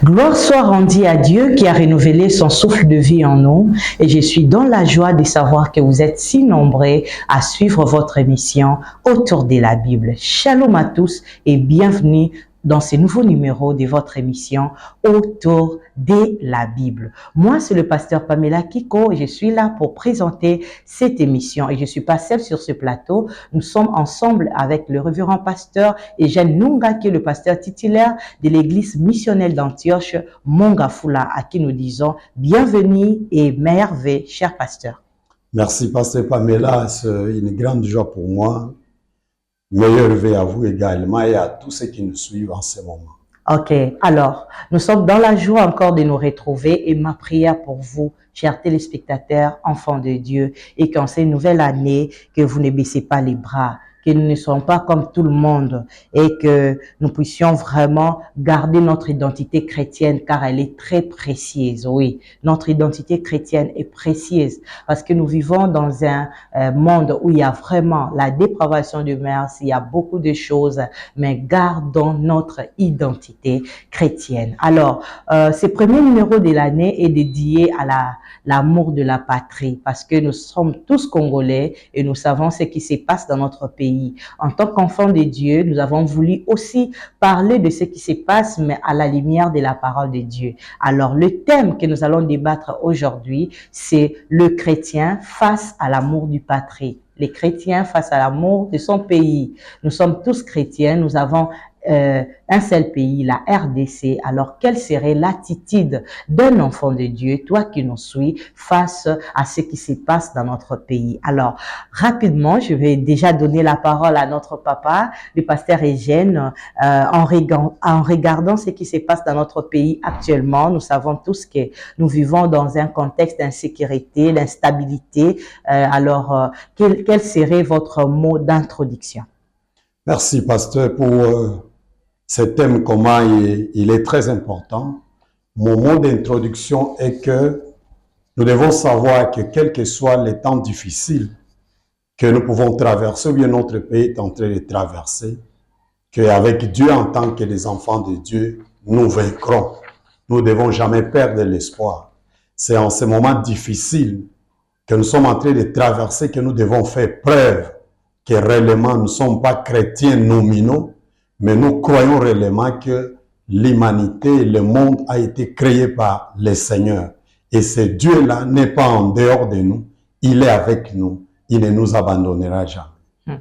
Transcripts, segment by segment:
Gloire soit rendue à Dieu qui a renouvelé son souffle de vie en nous et je suis dans la joie de savoir que vous êtes si nombreux à suivre votre émission autour de la Bible. Shalom à tous et bienvenue dans ce nouveau numéro de votre émission autour de la Bible. Moi, c'est le pasteur Pamela Kiko et je suis là pour présenter cette émission et je ne suis pas seule sur ce plateau. Nous sommes ensemble avec le révérend pasteur Eugène Nunga qui est le pasteur titulaire de l'église missionnelle d'Antioche, Mongafula, à qui nous disons bienvenue et merveille, cher pasteur. Merci, pasteur Pamela. C'est une grande joie pour moi. Meilleure vie à vous également et à tous ceux qui nous suivent en ce moment. Ok, alors, nous sommes dans la joie encore de nous retrouver et ma prière pour vous, chers téléspectateurs, enfants de Dieu, et qu'en cette nouvelle année, que vous ne baissez pas les bras, que nous ne soyons pas comme tout le monde et que nous puissions vraiment garder notre identité chrétienne car elle est très précieuse. Oui, notre identité chrétienne est précieuse parce que nous vivons dans un monde où il y a vraiment la dépravation du mœurs, il y a beaucoup de choses, mais gardons notre identité chrétienne. Alors, ce premier numéro de l'année est dédié à l'amour de la patrie parce que nous sommes tous Congolais et nous savons ce qui se passe dans notre pays. En tant qu'enfants de Dieu, nous avons voulu aussi parler de ce qui se passe, mais à la lumière de la parole de Dieu. Alors, le thème que nous allons débattre aujourd'hui, c'est le chrétien face à l'amour du patrie. Les chrétiens face à l'amour de son pays. Nous sommes tous chrétiens, nous avons un seul pays, la RDC. Alors, quelle serait l'attitude d'un enfant de Dieu, toi qui nous suis, face à ce qui se passe dans notre pays? Alors, rapidement, je vais déjà donner la parole à notre papa, le pasteur Eugène, en regardant ce qui se passe dans notre pays actuellement. Nous savons tous que nous vivons dans un contexte d'insécurité, d'instabilité. Alors, quel serait votre mot d'introduction? Merci, pasteur, pour ce thème commun. Il est très important. Mon mot d'introduction est que nous devons savoir que quels que soient les temps difficiles que nous pouvons traverser, ou bien notre pays est en train de traverser, qu'avec Dieu en tant que des enfants de Dieu, nous vaincrons. Nous ne devons jamais perdre l'espoir. C'est en ces moments difficiles que nous sommes en train de traverser que nous devons faire preuve que réellement nous ne sommes pas chrétiens nominaux, mais nous croyons réellement que l'humanité, le monde a été créé par le Seigneur. Et ce Dieu-là n'est pas en dehors de nous, il est avec nous, il ne nous abandonnera jamais.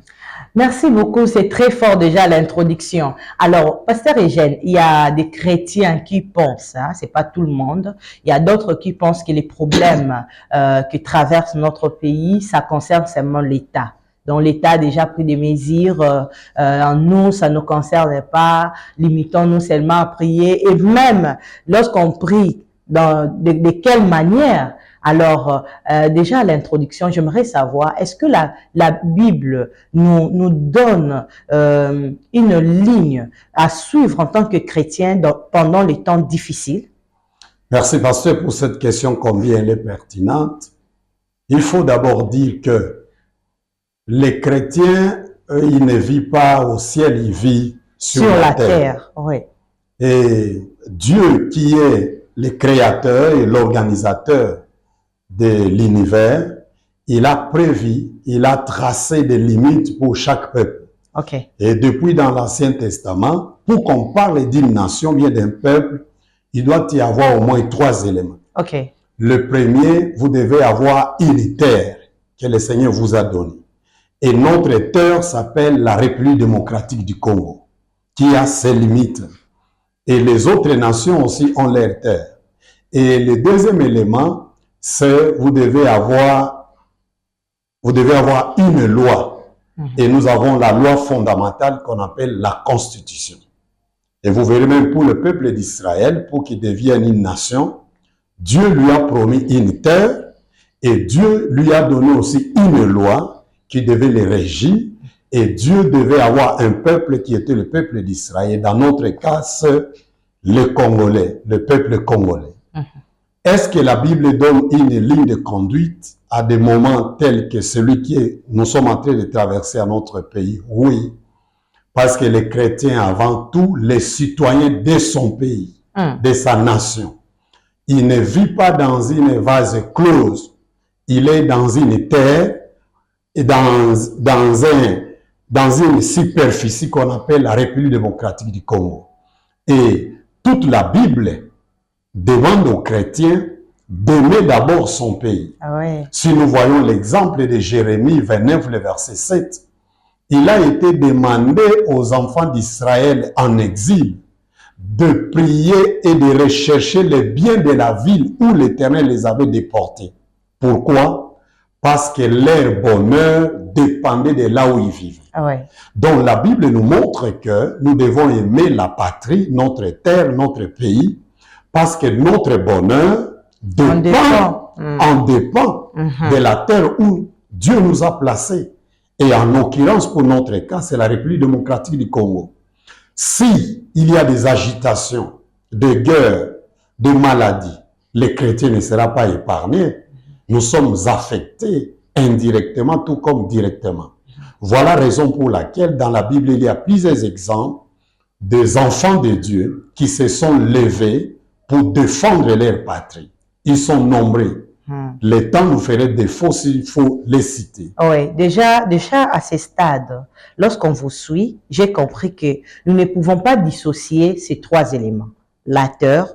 Merci beaucoup, c'est très fort déjà l'introduction. Alors, pasteur Eugène, il y a des chrétiens qui pensent, hein, c'est pas tout le monde, il y a d'autres qui pensent que les problèmes qui traversent notre pays, ça concerne seulement l'État. Donc, l'État a déjà pris des mesures, nous, ça ne nous concerne pas, limitons-nous seulement à prier. Et même, lorsqu'on prie, de quelle manière? Alors, déjà à l'introduction, j'aimerais savoir, est-ce que la Bible nous donne une ligne à suivre en tant que chrétien pendant les temps difficiles? Merci, pasteur, pour cette question combien elle est pertinente. Il faut d'abord dire que les chrétiens, eux, ils ne vivent pas au ciel, ils vivent sur la terre. Oui. Et Dieu, qui est le créateur et l'organisateur de l'univers, il a prévu, il a tracé des limites pour chaque peuple. Okay. Et depuis dans l'Ancien Testament, pour qu'on parle d'une nation, bien d'un peuple, il doit y avoir au moins 3 éléments. Okay. Le premier, vous devez avoir une terre que le Seigneur vous a donnée. Et notre terre s'appelle la République démocratique du Congo, qui a ses limites. Et les autres nations aussi ont leur terre. Et le deuxième élément, c'est vous devez avoir une loi. Et nous avons la loi fondamentale qu'on appelle la Constitution. Et vous verrez même pour le peuple d'Israël, pour qu'il devienne une nation, Dieu lui a promis une terre et Dieu lui a donné aussi une loi qui devait les régir. Et Dieu devait avoir un peuple qui était le peuple d'Israël. Dans notre cas, c'est le Congolais, le peuple congolais. Est-ce que la Bible donne une ligne de conduite à des moments tels que celui que nous sommes en train de traverser à notre pays? Oui, parce que les chrétiens, avant tout, les citoyens de son pays, de sa nation, il ne vit pas dans une vase close, il est dans une terre et dans une superficie qu'on appelle la République démocratique du Congo. Et toute la Bible demande aux chrétiens d'aimer d'abord son pays. Si nous voyons l'exemple de Jérémie 29, le verset 7, il a été demandé aux enfants d'Israël en exil de prier et de rechercher le bien de la ville où l'Éternel les avait déportés. Pourquoi? Parce que leur bonheur dépendait de là où ils vivaient. Donc la Bible nous montre que nous devons aimer la patrie, notre terre, notre pays, parce que notre bonheur dépend de la terre où Dieu nous a placés. Et en l'occurrence, pour notre cas, c'est la République démocratique du Congo. Si il y a des agitations, de guerres, de maladies, les chrétiens ne seront pas épargnés. Nous sommes affectés indirectement, tout comme directement. Voilà la raison pour laquelle dans la Bible, il y a plusieurs exemples des enfants de Dieu qui se sont levés pour défendre leur patrie. Ils sont nombreux. Le temps nous ferait défaut s'il faut les citer. Oui, déjà à ce stade, lorsqu'on vous suit, j'ai compris que nous ne pouvons pas dissocier ces trois éléments. La terre,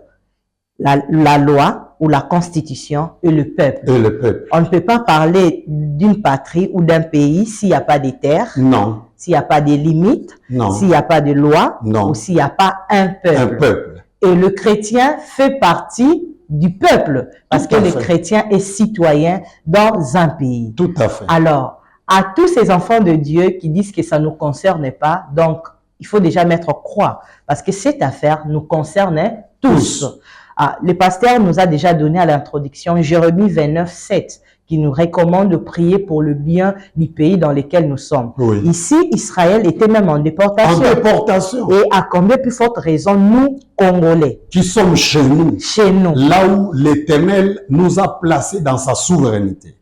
la loi ou la constitution et le peuple. Et le peuple. On ne peut pas parler d'une patrie ou d'un pays s'il n'y a pas de terre. Non. S'il n'y a pas de limites. Non. S'il n'y a pas de loi. Non. Ou s'il n'y a pas un peuple. Un peuple. Et le chrétien fait partie du peuple, parce que le chrétien est citoyen dans un pays. Tout à fait. Alors, à tous ces enfants de Dieu qui disent que ça ne nous concerne pas, donc il faut déjà mettre croix, parce que cette affaire nous concerne tous. Le pasteur nous a déjà donné à l'introduction Jérémie 29, 7, qui nous recommande de prier pour le bien du pays dans lequel nous sommes. Oui. Ici, Israël était même en déportation. En déportation. Et à combien plus forte raison, nous, Congolais, qui sommes chez nous, là où l'Éternel nous a placés dans sa souveraineté.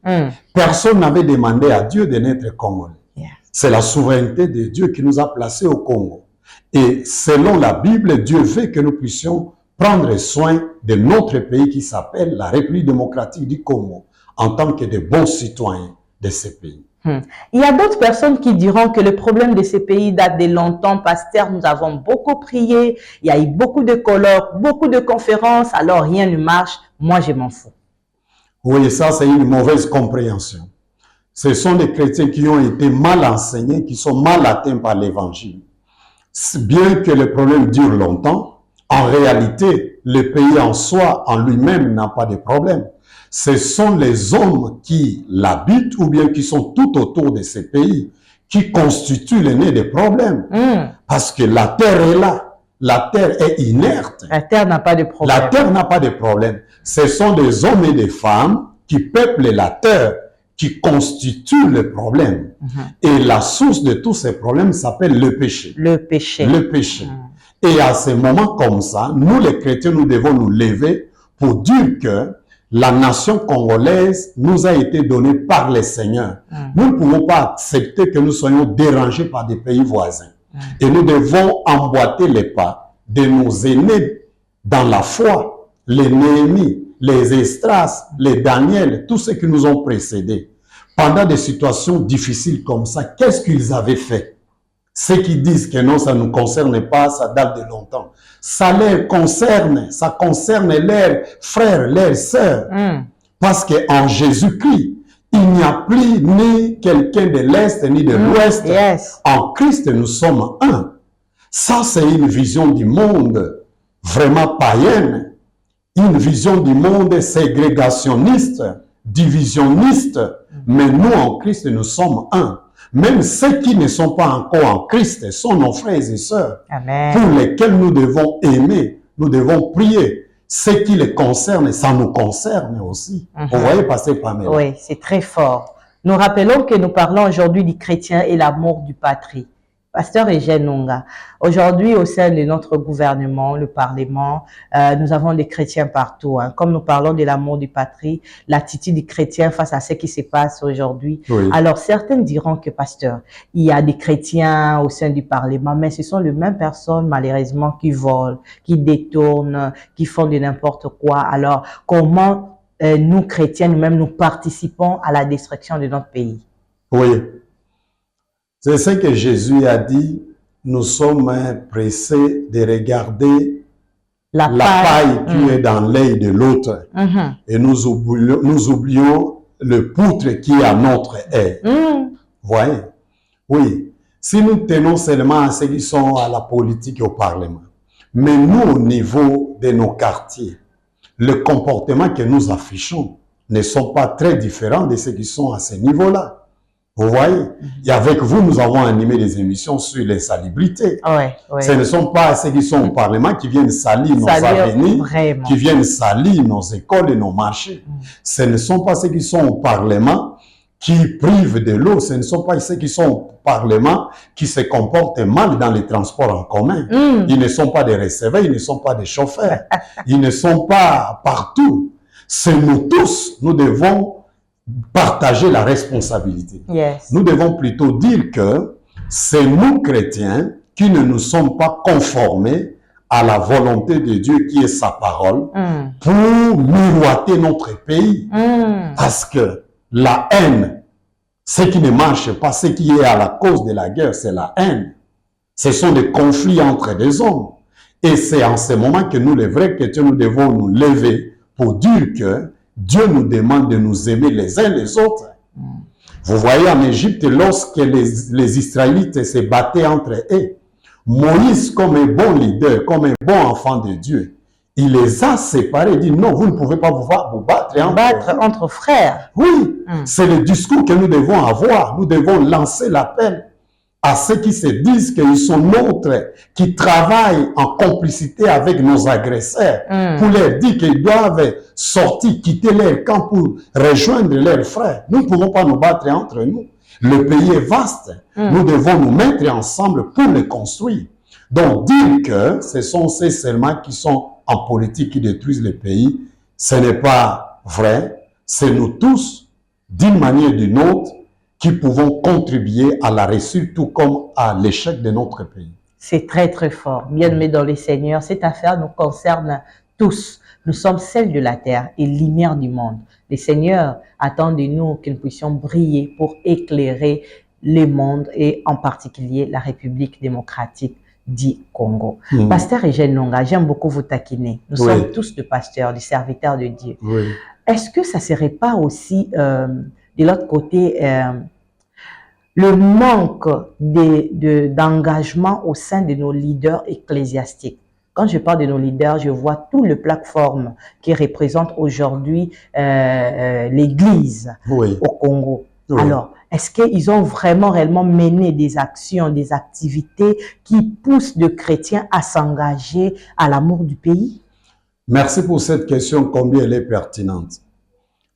Personne n'avait demandé à Dieu de naître Congolais. C'est la souveraineté de Dieu qui nous a placés au Congo. Et selon la Bible, Dieu veut que nous puissions prendre soin de notre pays qui s'appelle la République démocratique du Congo, en tant que de bons citoyens de ce pays. Il y a d'autres personnes qui diront que le problème de ces pays date de longtemps. Pasteur, nous avons beaucoup prié, il y a eu beaucoup de colloques, beaucoup de conférences, alors rien ne marche, moi je m'en fous. Oui, ça c'est une mauvaise compréhension. Ce sont des chrétiens qui ont été mal enseignés, qui sont mal atteints par l'évangile. Bien que le problème dure longtemps, en réalité, le pays en soi, en lui-même, n'a pas de problème. Ce sont les hommes qui l'habitent ou bien qui sont tout autour de ces pays qui constituent le nez des problèmes. Parce que la terre est là. La terre est inerte. La terre n'a pas de problème. La terre n'a pas de problème. Ce sont des hommes et des femmes qui peuplent la terre, qui constituent le problème. Et la source de tous ces problèmes s'appelle le péché. Le péché. Le péché. Et à ces moments comme ça, nous les chrétiens, nous devons nous lever pour dire que la nation congolaise nous a été donnée par le Seigneur. Nous ne pouvons pas accepter que nous soyons dérangés par des pays voisins. Et nous devons emboîter les pas de nos aînés dans la foi, les Néhémie, les Esdras, les Daniel, tous ceux qui nous ont précédés. Pendant des situations difficiles comme ça, qu'est-ce qu'ils avaient fait? Ceux qui disent que non, ça ne nous concerne pas, ça date de longtemps. Ça les concerne, ça concerne leurs frères, leurs sœurs. Parce qu'en Jésus-Christ, il n'y a plus ni quelqu'un de l'Est ni de l'Ouest. En Christ, nous sommes un. Ça, c'est une vision du monde vraiment païenne. Une vision du monde ségrégationniste, divisionniste. Mais nous, en Christ, nous sommes un. Même ceux qui ne sont pas encore en Christ sont nos frères et sœurs. Amen. Pour lesquels nous devons aimer, nous devons prier. Ce qui les concerne, ça nous concerne aussi. Vous voyez passer Pamela? Oui, c'est très fort. Nous rappelons que nous parlons aujourd'hui du chrétien et l'amour du patrie. Pasteur Eugène Nonga, aujourd'hui au sein de notre gouvernement, le Parlement, nous avons des chrétiens partout. Hein. Comme nous parlons de l'amour du patrie, l'attitude du chrétien face à ce qui se passe aujourd'hui. Oui. Alors certains diront que, pasteur, il y a des chrétiens au sein du Parlement, mais ce sont les mêmes personnes malheureusement qui volent, qui détournent, qui font de n'importe quoi. Alors comment nous chrétiens, nous-mêmes, nous participons à la destruction de notre pays? Oui. C'est ce que Jésus a dit, nous sommes pressés de regarder la paille qui est dans l'œil de l'autre. Et nous oublions le poutre qui est à notre œil. Voyez? Oui. Si nous tenons seulement à ceux qui sont à la politique et au Parlement, mais nous, au niveau de nos quartiers, le comportement que nous affichons ne sont pas très différents de ceux qui sont à ce niveau-là. Vous voyez, et avec vous, nous avons animé des émissions sur les salubrités. Ce ne sont pas ceux qui sont au Parlement qui viennent salir nos avenues, qui viennent salir nos écoles et nos marchés. Ce ne sont pas ceux qui sont au Parlement qui privent de l'eau. Ce ne sont pas ceux qui sont au Parlement qui se comportent mal dans les transports en commun. Ils ne sont pas des receveurs, ils ne sont pas des chauffeurs. Ils ne sont pas partout. C'est nous tous, nous devons partager la responsabilité. Nous devons plutôt dire que c'est nous chrétiens qui ne nous sommes pas conformés à la volonté de Dieu qui est sa parole pour miroiter notre pays. Parce que la haine, ce qui ne marche pas, ce qui est à la cause de la guerre, c'est la haine. Ce sont des conflits entre des hommes. Et c'est en ce moment que nous, les vrais chrétiens, nous devons nous lever pour dire que Dieu nous demande de nous aimer les uns les autres. Vous voyez en Égypte, lorsque les Israélites se battaient entre eux, Moïse, comme un bon leader, comme un bon enfant de Dieu, il les a séparés, il dit non, vous ne pouvez pas vous battre entre frères. Oui, c'est le discours que nous devons avoir. Nous devons lancer l'appel à ceux qui se disent qu'ils sont nôtres, qui travaillent en complicité avec nos agresseurs, pour leur dire qu'ils doivent sortir, quitter leur camp pour rejoindre leurs frères. Nous ne pouvons pas nous battre entre nous. Le pays est vaste. Nous devons nous mettre ensemble pour le construire. Donc, dire que ce sont ceux seulement qui sont en politique qui détruisent le pays, ce n'est pas vrai. C'est nous tous, d'une manière ou d'une autre, qui pouvons contribuer à la réussite tout comme à l'échec de notre pays. C'est très très fort. Bien-aimés dans le Seigneur, cette affaire nous concerne tous. Nous sommes celles de la terre et lumière du monde. Le Seigneur attend de nous que nous puissions briller pour éclairer le monde et en particulier la République démocratique du Congo. Pasteur Eugène Nonga, j'aime beaucoup vous taquiner. Nous sommes tous des pasteurs, des serviteurs de Dieu. Est-ce que ça ne serait pas aussi de l'autre côté, le manque d'engagement au sein de nos leaders ecclésiastiques? Quand je parle de nos leaders, je vois toutes les plateformes qui représentent aujourd'hui l'Église au Congo. Alors, est-ce qu'ils ont réellement mené des actions, des activités qui poussent les chrétiens à s'engager à l'amour du pays? Merci pour cette question, combien elle est pertinente.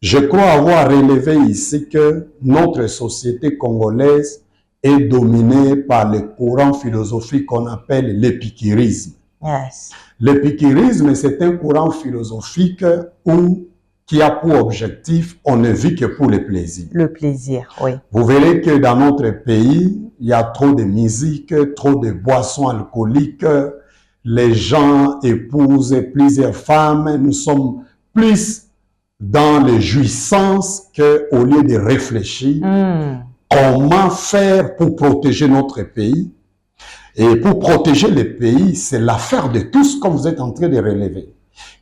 Je crois avoir relevé ici que notre société congolaise est dominée par le courant philosophique qu'on appelle l'épicurisme. L'épicurisme, c'est un courant philosophique qui a pour objectif, on ne vit que pour le plaisir. Le plaisir, oui. Vous verrez que dans notre pays, il y a trop de musique, trop de boissons alcooliques, les gens épousent plusieurs femmes, nous sommes plus dans les jouissances qu'au lieu de réfléchir comment faire pour protéger notre pays. Et pour protéger le pays, c'est l'affaire de tous, comme vous êtes en train de relever.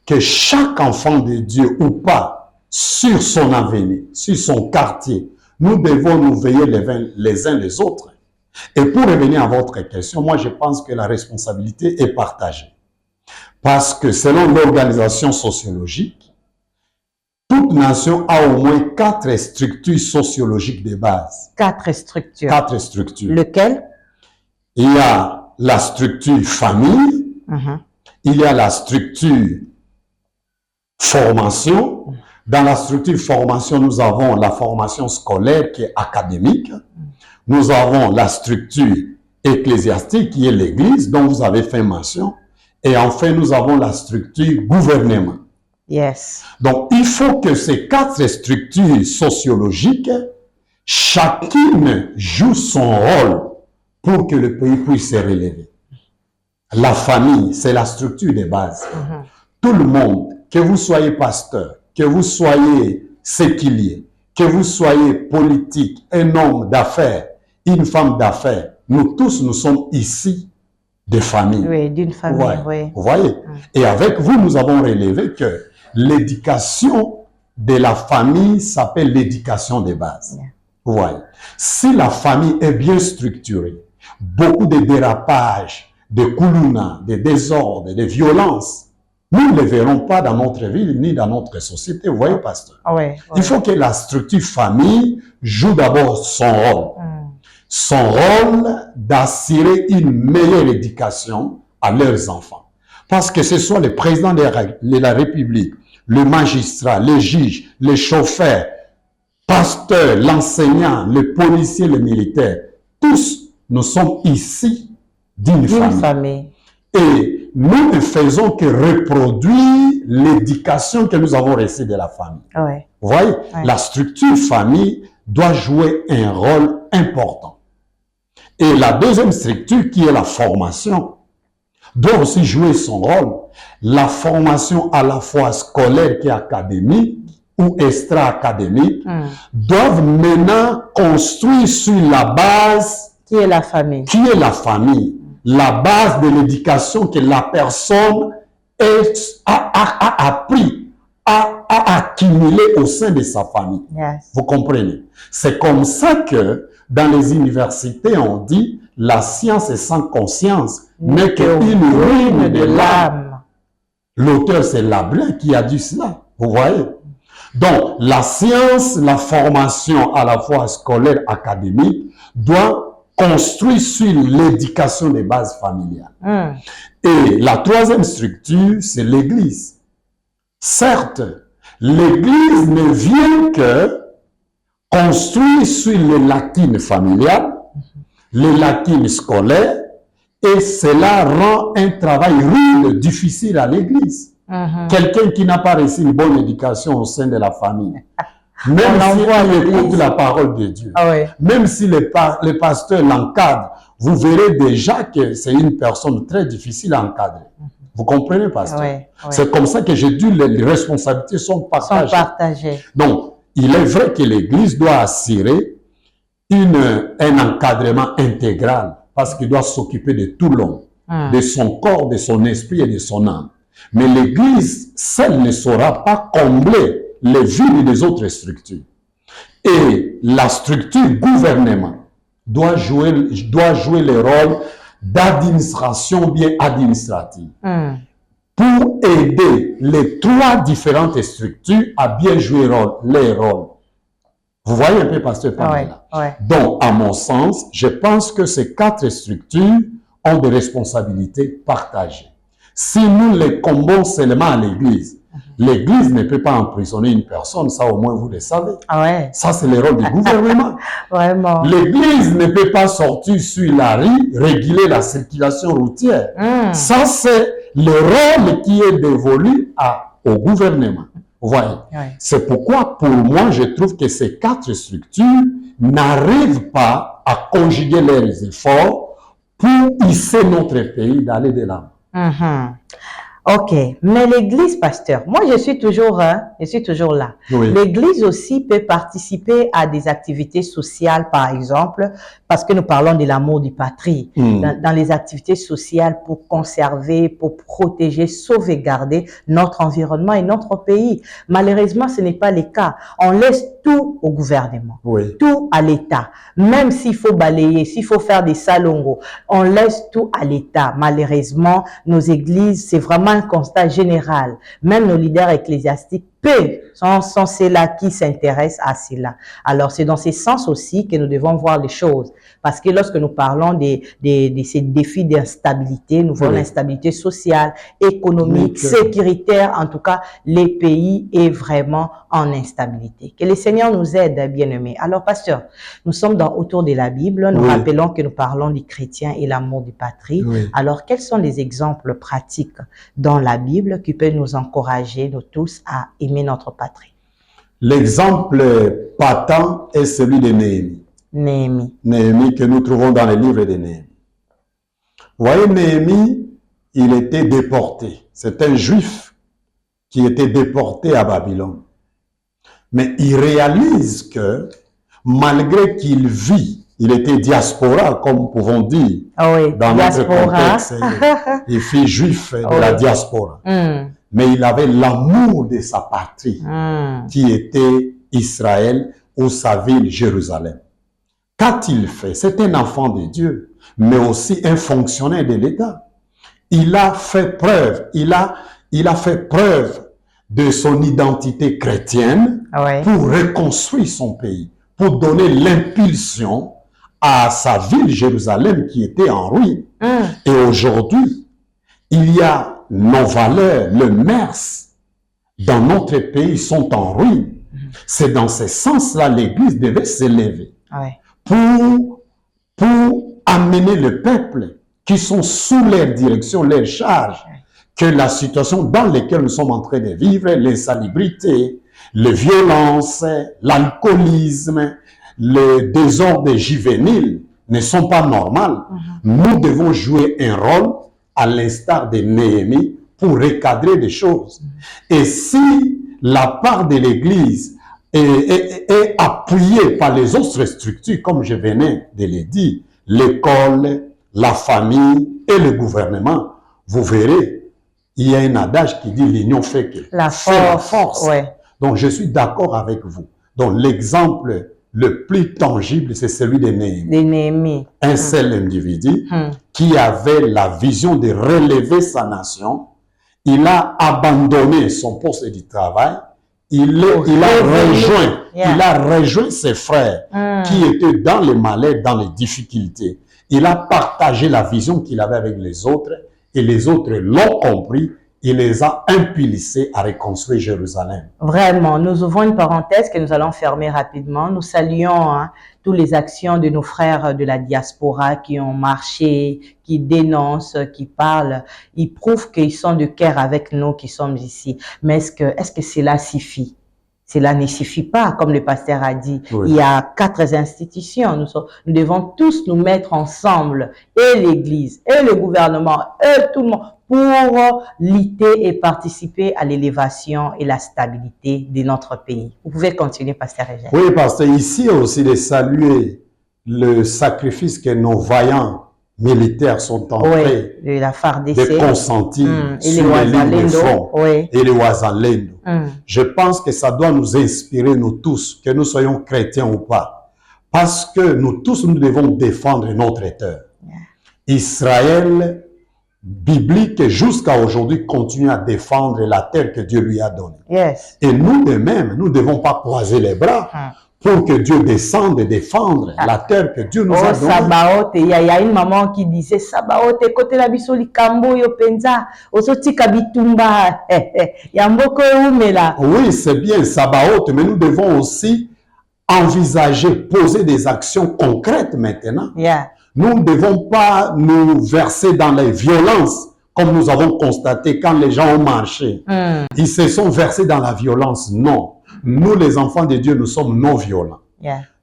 Que chaque enfant de Dieu ou pas, sur son avenir, sur son quartier, nous devons nous veiller les uns les autres. Et pour revenir à votre question, moi je pense que la responsabilité est partagée. Parce que selon l'organisation sociologique, toute nation a au moins 4 structures sociologiques de base. 4 structures. 4 structures. Lequel? Il y a la structure famille, il y a la structure formation, Dans la structure formation, nous avons la formation scolaire qui est académique. Nous avons la structure ecclésiastique qui est l'Église, dont vous avez fait mention. Et enfin, nous avons la structure gouvernement. Yes. Donc, il faut que ces 4 structures sociologiques, chacune joue son rôle pour que le pays puisse se relever. La famille, c'est la structure de base. Tout le monde, que vous soyez pasteur, que vous soyez séculier, que vous soyez politique, un homme d'affaires, une femme d'affaires, nous tous, nous sommes ici de famille. Oui, d'une famille, oui. Vous voyez? Et avec vous, nous avons relevé que l'éducation de la famille s'appelle l'éducation de base. Vous voyez? Si la famille est bien structurée, beaucoup de dérapages, de koulouna, de désordres, de violences, nous ne les verrons pas dans notre ville ni dans notre société. Vous voyez, pasteur? Il faut que la structure famille joue d'abord son rôle. Son rôle d'assurer une meilleure éducation à leurs enfants. Parce que ce soit le président de la République, le magistrat, les juges, les chauffeurs, pasteurs, l'enseignant, le policier, le militaire, tous nous sommes ici d'une famille. Et nous ne faisons que reproduire l'éducation que nous avons reçue de la famille. Vous voyez, la structure famille doit jouer un rôle important. Et la deuxième structure, qui est la formation, doit aussi jouer son rôle. La formation à la fois scolaire qui est académique ou extra-académique doivent maintenant construire sur la base qui est la famille. Qui est la famille. La base de l'éducation que la personne a appris, a accumulé au sein de sa famille. Vous comprenez? C'est comme ça que dans les universités, on dit la science sans conscience n'est qu'une ruine de l'âme. L'auteur, c'est Lablin qui a dit cela. Vous voyez? Donc, la science, la formation à la fois scolaire, académique, doit construire sur l'éducation des bases familiales. Et la troisième structure, c'est l'Église. Certes, l'Église ne vient que construire sur les lacunes familiales, les lacunes scolaires, et cela rend un travail rude, difficile à l'Église. Quelqu'un qui n'a pas reçu une bonne éducation au sein de la famille, même s'il écoute la parole de Dieu, même si les pasteurs l'encadrent, vous verrez déjà que c'est une personne très difficile à encadrer. Vous comprenez, pasteur? C'est comme ça que j'ai dit les responsabilités sont partagées. Donc, il est vrai que l'Église doit assurer un encadrement intégral parce qu'il doit s'occuper de tout l'homme, de son corps, de son esprit et de son âme. Mais l'Église seule ne saura pas combler les vides des autres structures. Et la structure gouvernement doit jouer le rôle d'administration bien administrative pour aider les 3 différentes structures à bien jouer les rôles. Vous voyez un peu, pasteur Pamela? Donc, à mon sens, je pense que ces 4 structures ont des responsabilités partagées. Si nous les combattons seulement à l'Église, l'Église ne peut pas emprisonner une personne, ça au moins vous le savez. Ça, c'est le rôle du gouvernement. L'Église ne peut pas sortir sur la rue, réguler la circulation routière. Ça, c'est le rôle qui est dévolu au gouvernement. Vous voyez? C'est pourquoi, pour moi, je trouve que ces 4 structures n'arrivent pas à conjuguer leurs efforts pour hisser notre pays d'aller de l'avant. Ok, mais l'Église, pasteur, moi je suis toujours là. L'Église aussi peut participer à des activités sociales, par exemple, parce que nous parlons de l'amour du patrie, dans les activités sociales pour conserver, pour protéger, sauvegarder notre environnement et notre pays. Malheureusement, ce n'est pas le cas. On laisse tout au gouvernement, tout à l'État. Même s'il faut balayer, s'il faut faire des salongos, on laisse tout à l'État. Malheureusement, nos églises, c'est vraiment un constat général. Même nos leaders ecclésiastiques peu sont ceux-là qui s'intéressent à cela. Alors, c'est dans ce sens aussi que nous devons voir les choses. Parce que lorsque nous parlons de ces défis d'instabilité, nous voyons l'instabilité sociale, économique, sécuritaire, en tout cas, les pays est vraiment en instabilité. Que le Seigneur nous aide, bien-aimés. Alors, pasteur, nous sommes autour de la Bible. Nous rappelons que nous parlons du chrétien et l'amour du patrie. Alors, quels sont les exemples pratiques dans la Bible qui peuvent nous encourager, nous tous, à aimer notre patrie? L'exemple patent est celui de Néhémie. Néhémie que nous trouvons dans les livres de Néhémie. Vous voyez, Néhémie, il était déporté. C'est un juif qui était déporté à Babylone. Mais il réalise que malgré qu'il vit, il était diaspora, comme nous pouvons dire, dans notre contexte, il fut juif de la diaspora. Mais il avait l'amour de sa patrie, qui était Israël ou sa ville Jérusalem. Qu'a-t-il fait? C'est un enfant de Dieu, mais aussi un fonctionnaire de l'État. Il a fait preuve, il a fait preuve de son identité chrétienne pour reconstruire son pays, pour donner l'impulsion à sa ville Jérusalem qui était en ruine. Et aujourd'hui, il y a nos valeurs, le mœurs dans notre pays sont en ruine. C'est dans ce sens-là l'Église devait s'élever pour amener le peuple qui sont sous leur direction, leur charge, que la situation dans laquelle nous sommes en train de vivre, l'insalubrité, les violences, l'alcoolisme, les désordres juvéniles ne sont pas normales. Nous devons jouer un rôle à l'instar de Néhémie pour recadrer des choses. Et si la part de l'Église est appuyée par les autres structures, comme je venais de le dire, l'école, la famille et le gouvernement, vous verrez, il y a un adage qui dit l'union fait que la force. Donc je suis d'accord avec vous. Donc l'exemple le plus tangible, c'est celui de Néhémie. Un seul individu qui avait la vision de relever sa nation. Il a abandonné son poste de travail. Il a rejoint ses frères qui étaient dans le malheur, dans les difficultés. Il a partagé la vision qu'il avait avec les autres et les autres l'ont compris. Il les a impulsés à reconstruire Jérusalem. Vraiment, nous ouvrons une parenthèse que nous allons fermer rapidement. Nous saluons toutes les actions de nos frères de la diaspora qui ont marché, qui dénoncent, qui parlent. Ils prouvent qu'ils sont de cœur avec nous qui sommes ici. Mais est-ce que cela suffit? Cela ne suffit pas, comme le pasteur a dit. Il y a 4 institutions. Nous devons tous nous mettre ensemble, et l'Église, et le gouvernement, et tout le monde, pour lutter et participer à l'élévation et la stabilité de notre pays. Vous pouvez continuer, pasteur Eugène. Oui, pasteur, ici aussi de saluer le sacrifice que nos vaillants militaires sont en train de consentir sur les lignes de front et les Wazalendo. Je pense que ça doit nous inspirer, nous tous, que nous soyons chrétiens ou pas. Parce que nous tous, nous devons défendre notre terre. Israël biblique jusqu'à aujourd'hui continue à défendre la terre que Dieu lui a donnée. Et nous de même, nous ne devons pas croiser les bras pour que Dieu descende et défendre la terre que Dieu nous a donnée. Sabaoth, il y a une maman qui disait Sabaoth, côté la bisoli kambo yo penza, osoti kabitumba, yamboko umela. Oui, c'est bien Sabaoth, mais nous devons aussi envisager, poser des actions concrètes maintenant. Nous ne devons pas nous verser dans les violences, comme nous avons constaté quand les gens ont marché. Ils se sont versés dans la violence. Non. Nous, les enfants de Dieu, nous sommes non violents.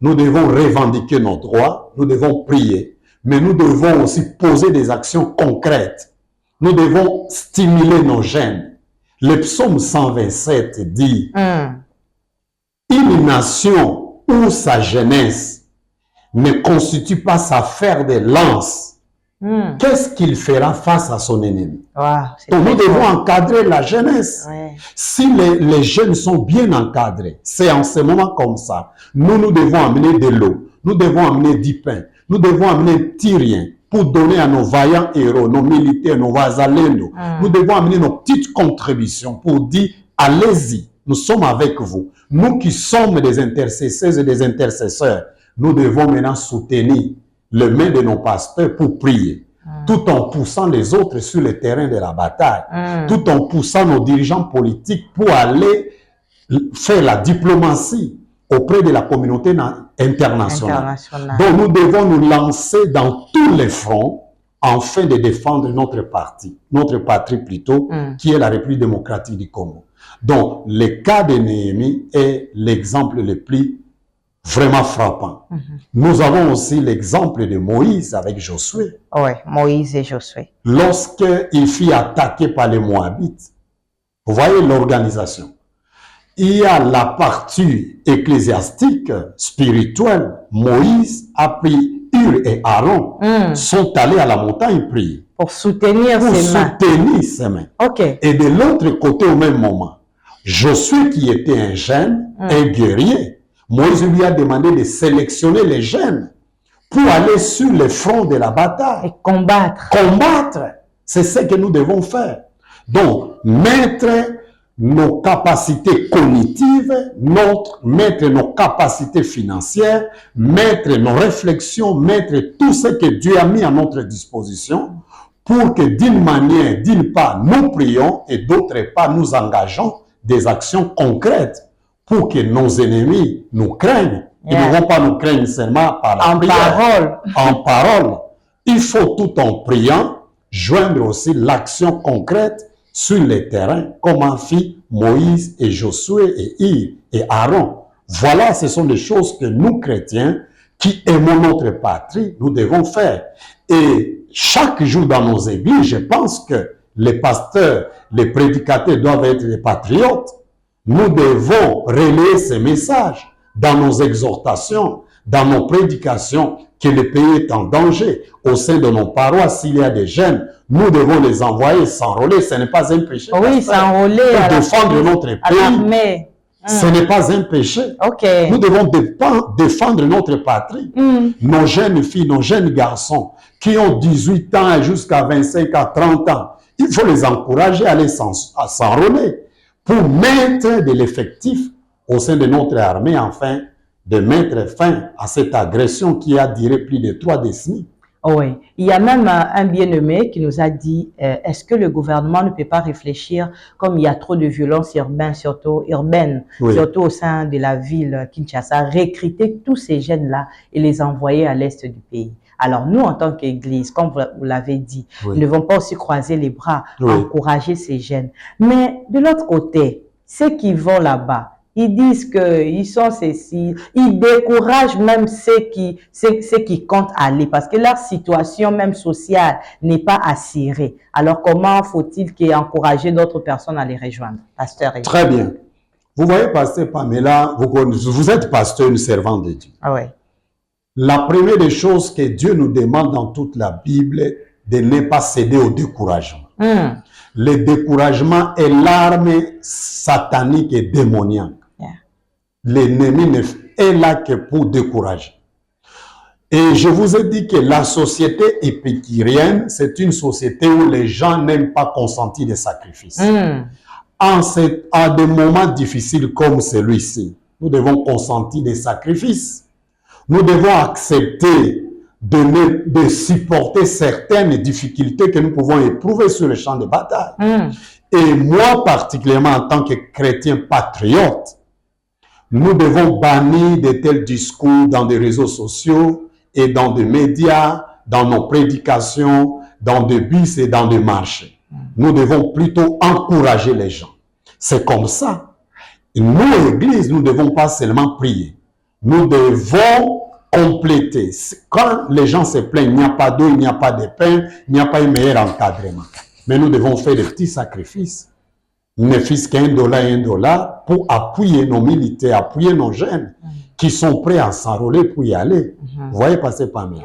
Nous devons revendiquer nos droits, nous devons prier, mais nous devons aussi poser des actions concrètes. Nous devons stimuler nos gènes. Le psaume 127 dit une nation où sa jeunesse ne constitue pas sa fer de lance, qu'est-ce qu'il fera face à son ennemi? Donc nous devons encadrer la jeunesse. Si les jeunes sont bien encadrés, c'est en ce moment comme ça. Nous devons amener de l'eau, nous devons amener du pain, nous devons amener un petit rien pour donner à nos vaillants héros, nos militaires, nos Wazalendo. Nous devons amener nos petites contributions pour dire, allez-y, nous sommes avec vous. Nous qui sommes des intercesseurs et des intercesseurs, nous devons maintenant soutenir les mains de nos pasteurs pour prier, tout en poussant les autres sur le terrain de la bataille, tout en poussant nos dirigeants politiques pour aller faire la diplomatie auprès de la communauté internationale. Donc nous devons nous lancer dans tous les fronts afin de défendre notre patrie plutôt, qui est la République démocratique du Congo. Donc le cas de Néhémie est l'exemple le plus vraiment frappant. Nous avons aussi l'exemple de Moïse avec Josué. Oui, Moïse et Josué. Lorsqu'il fut attaqué par les Moabites, vous voyez l'organisation. Il y a la partie ecclésiastique, spirituelle. Moïse a pris Hur et Aaron, sont allés à la montagne prier. Pour soutenir ses mains. Okay. Et de l'autre côté, au même moment, Josué, qui était un jeune, un guerrier, Moïse lui a demandé de sélectionner les jeunes pour aller sur le front de la bataille. Et combattre. Combattre. C'est ce que nous devons faire. Donc, mettre nos capacités cognitives, mettre nos capacités financières, mettre nos réflexions, mettre tout ce que Dieu a mis à notre disposition pour que d'une manière, d'une part, nous prions et d'autre part, nous engageons des actions concrètes pour que nos ennemis nous craignent. Ils ne vont pas nous craindre seulement par la prière. En parole. Il faut tout en priant, joindre aussi l'action concrète sur le terrain, comme en fit Moïse et Josué et Hur et Aaron. Voilà, ce sont des choses que nous, chrétiens, qui aimons notre patrie, nous devons faire. Et chaque jour dans nos églises, je pense que les pasteurs, les prédicateurs doivent être des patriotes. Nous devons relayer ces messages dans nos exhortations, dans nos prédications, que le pays est en danger. Au sein de nos paroisses, s'il y a des jeunes, nous devons les envoyer s'enrôler. Ce n'est pas un péché. Oui, s'enrôler pour défendre notre pays. Ce n'est pas un péché. Nous devons défendre notre patrie. Nos jeunes filles, nos jeunes garçons qui ont 18 ans jusqu'à 25 à 30 ans, il faut les encourager à aller s'enrôler pour mettre de l'effectif au sein de notre armée, afin de mettre fin à cette agression qui a duré plus de 3 décennies. Oui, il y a même un bien-aimé qui nous a dit, est-ce que le gouvernement ne peut pas réfléchir, comme il y a trop de violence urbaine, surtout au sein de la ville Kinshasa, recruter tous ces jeunes-là et les envoyer à l'est du pays. Alors nous, en tant qu'Église, comme vous l'avez dit, nous ne devons pas aussi croiser les bras, encourager ces jeunes. Mais de l'autre côté, ceux qui vont là-bas, ils disent qu'ils sont ceci, ils découragent même ceux qui comptent aller parce que leur situation même sociale n'est pas assurée. Alors comment faut-il encourager d'autres personnes à les rejoindre, pasteur? Très bien. Vous voyez, pasteur Pamela, vous êtes pasteur, une servante de Dieu. Ah oui. La première des choses que Dieu nous demande dans toute la Bible, de ne pas céder au découragement. Le découragement est l'arme satanique et démoniaque. L'ennemi est là que pour décourager. Et je vous ai dit que la société épicurienne, c'est une société où les gens n'aiment pas consentir des sacrifices. À des moments difficiles comme celui-ci, nous devons consentir des sacrifices. Nous devons accepter de supporter certaines difficultés que nous pouvons éprouver sur le champ de bataille. Et moi, particulièrement en tant que chrétien patriote, nous devons bannir de tels discours dans des réseaux sociaux et dans des médias, dans nos prédications, dans des bus et dans des marchés. Nous devons plutôt encourager les gens. C'est comme ça. Nous, Église, nous ne devons pas seulement prier. Nous devons compléter. Quand les gens se plaignent, il n'y a pas d'eau, il n'y a pas de pain, il n'y a pas un meilleur encadrement. Mais nous devons faire des petits sacrifices. Ne fût-ce $1, pour appuyer nos militaires, appuyer nos jeunes qui sont prêts à s'enrôler pour y aller. Vous voyez passer parmi nous.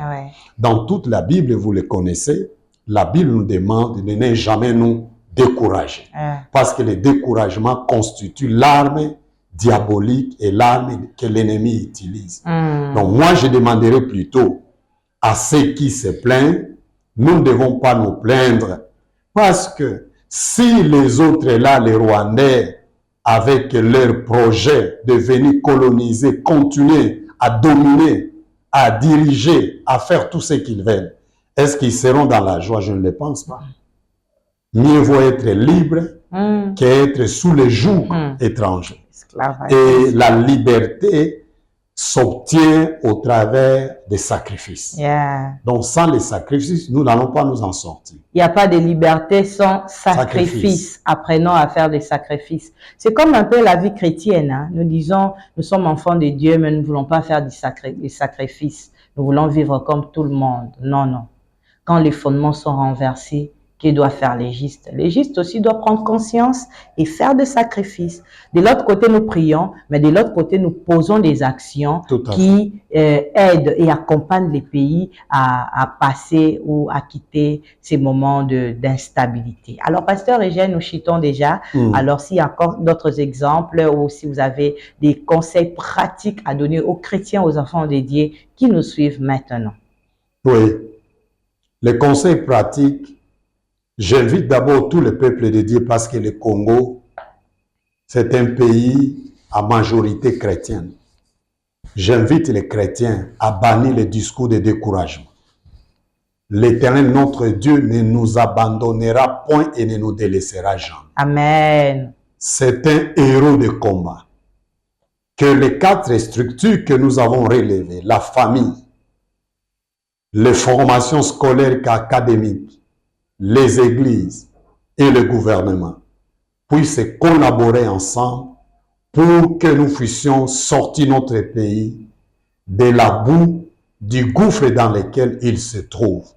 Dans toute la Bible, vous le connaissez, la Bible nous demande de ne jamais nous décourager. Parce que le découragement constitue l'arme diabolique et l'arme que l'ennemi utilise. Donc moi, je demanderais plutôt à ceux qui se plaignent, nous ne devons pas nous plaindre parce que si les autres là, les Rwandais, avec leur projet de venir coloniser, continuer à dominer, à diriger, à faire tout ce qu'ils veulent, est-ce qu'ils seront dans la joie? Je ne le pense pas. Mieux vaut être libre qu'être sous le joug étranger. Et la liberté s'obtient au travers des sacrifices. Donc, sans les sacrifices, nous n'allons pas nous en sortir. Il n'y a pas de liberté sans sacrifice. Apprenons à faire des sacrifices. C'est comme un peu la vie chrétienne. Hein? Nous disons, nous sommes enfants de Dieu, mais nous ne voulons pas faire des sacrifices. Nous voulons vivre comme tout le monde. Non, non. Quand les fondements sont renversés, qui doit faire les justes? Les justes aussi doivent prendre conscience et faire des sacrifices. De l'autre côté, nous prions, mais de l'autre côté, nous posons des actions qui aident et accompagnent les pays à passer ou à quitter ces moments d'instabilité. Alors, Pasteur Eugène, nous chitons déjà. Alors, s'il y a encore d'autres exemples ou si vous avez des conseils pratiques à donner aux chrétiens, aux enfants de Dieu qui nous suivent maintenant. Oui. Les conseils pratiques, j'invite d'abord tout le peuple de Dieu parce que le Congo, c'est un pays à majorité chrétienne. J'invite les chrétiens à bannir le discours de découragement. L'Éternel, notre Dieu, ne nous abandonnera point et ne nous délaissera jamais. Amen. C'est un héros de combat. Que les 4 structures que nous avons relevées, la famille, les formations scolaires et académiques, les églises et le gouvernement puissent collaborer ensemble pour que nous puissions sortir notre pays de la boue, du gouffre dans lequel il se trouve,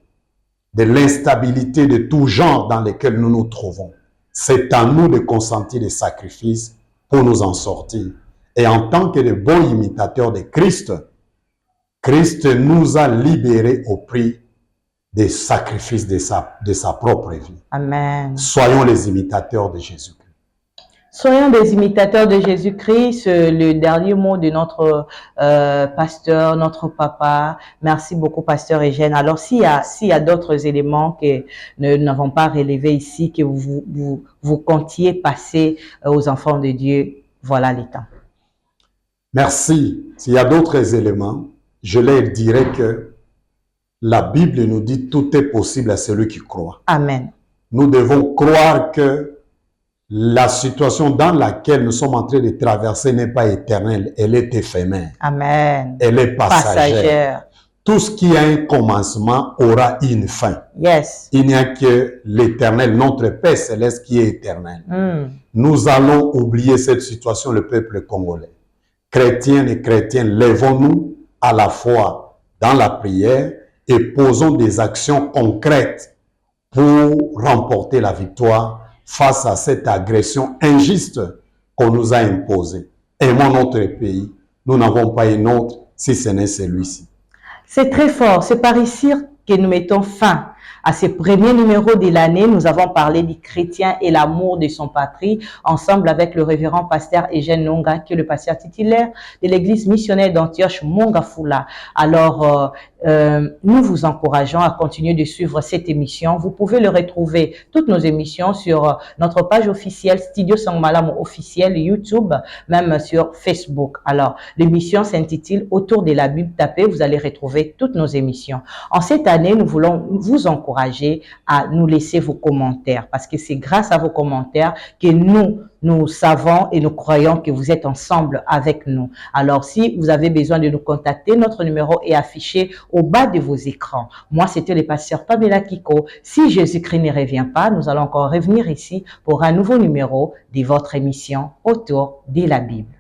de l'instabilité de tout genre dans lequel nous nous trouvons. C'est à nous de consentir des sacrifices pour nous en sortir. Et en tant que de bons imitateurs de Christ, Christ nous a libérés au prix des sacrifices de sa propre vie. Amen. Soyons les imitateurs de Jésus-Christ. Soyons des imitateurs de Jésus-Christ, le dernier mot de notre pasteur, notre papa. Merci beaucoup, Pasteur Eugène. Alors, s'il y a d'autres éléments que nous n'avons pas relevés ici, que vous comptiez passer aux enfants de Dieu, voilà les temps. Merci. S'il y a d'autres éléments, je leur dirais que la Bible nous dit tout est possible à celui qui croit. Amen. Nous devons croire que la situation dans laquelle nous sommes en train de traverser n'est pas éternelle, elle est éphémère. Amen. Elle est passagère. Tout ce qui a un commencement aura une fin. Yes. Il n'y a que l'Éternel, notre Père céleste, qui est éternel. Nous allons oublier cette situation, le peuple congolais. Chrétiens et chrétiennes, lèvons-nous à la fois dans la prière et posons des actions concrètes pour remporter la victoire face à cette agression injuste qu'on nous a imposée. Aimons notre pays. Nous n'avons pas un autre si ce n'est celui-ci. C'est très fort. C'est par ici que nous mettons fin à ce premier numéro de l'année. Nous avons parlé du chrétien et l'amour de son patrie, ensemble avec le révérend pasteur Eugène Nonga, qui est le pasteur titulaire de l'église missionnaire d'Antioche Mongafula. Alors, nous vous encourageons à continuer de suivre cette émission. Vous pouvez le retrouver, toutes nos émissions, sur notre page officielle, Studio Sangmalam officiel, YouTube, même sur Facebook. Alors, l'émission s'intitule Autour de la Bible. Tapez, vous allez retrouver toutes nos émissions. En cette année, nous voulons vous encourager à nous laisser vos commentaires, parce que c'est grâce à vos commentaires que nous savons et nous croyons que vous êtes ensemble avec nous. Alors, si vous avez besoin de nous contacter, notre numéro est affiché au bas de vos écrans. Moi, c'était le pasteur Pamela Kiko. Si Jésus-Christ ne revient pas, nous allons encore revenir ici pour un nouveau numéro de votre émission Autour de la Bible.